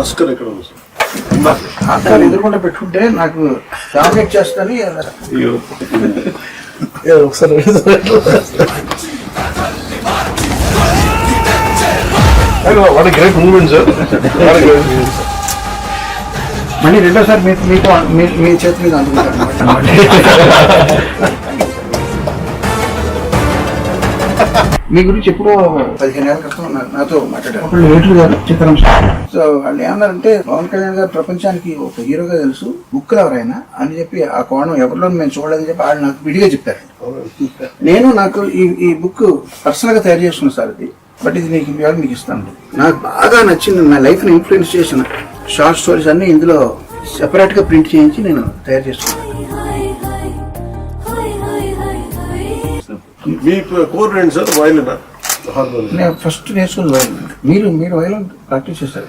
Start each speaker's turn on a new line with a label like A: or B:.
A: Oscar ఎక్కడ ఉంది
B: Oscar ఎదురుకుండా పెట్టుకుంటే నాకు డామినేట్ చేస్తాను ఒకసారి
A: what a great moment sir
B: మళ్ళీ రెండోసారి మీకు మీ చేతి మీద అందుకుంటాను. మీ గురించి ఎప్పుడో 15 ఏళ్ల క్రితం నాతో మాట్లాడారు ఒకళ్ళు ఏట్లు గారు చిత్రం. సో వాళ్ళు ఏమన్నారంటే పవన్ కళ్యాణ్ గారు ప్రపంచానికి ఒక హీరోగా తెలుసు, బుక్కులు ఎవరైనా అని చెప్పి ఆ కోణం ఎవరిలో మేము చూడలేదని చెప్పి వాళ్ళు నాకు విడిగా చెప్పారు. నేను నాకు ఈ బుక్ పర్సనల్ గా తయారు చేసుకున్నాను సార్ ఇది, బట్ ఇది మీకు ఇస్తాను. నాకు బాగా నచ్చింది, నా లైఫ్ ని ఇన్ఫ్లుయెన్స్ చేసిన షార్ట్ స్టోరీస్ అన్ని ఇందులో సెపరేట్ గా ప్రింట్ చేయించి నేను తయారు చేసుకున్నాను.
A: మీ కోర్ ఏంటి సార్? వైలిన్
B: నేను ఫస్ట్ నేర్చుకుని వైలిన్. మీరు వైలిన్ ప్రాక్టీస్ చేస్తారు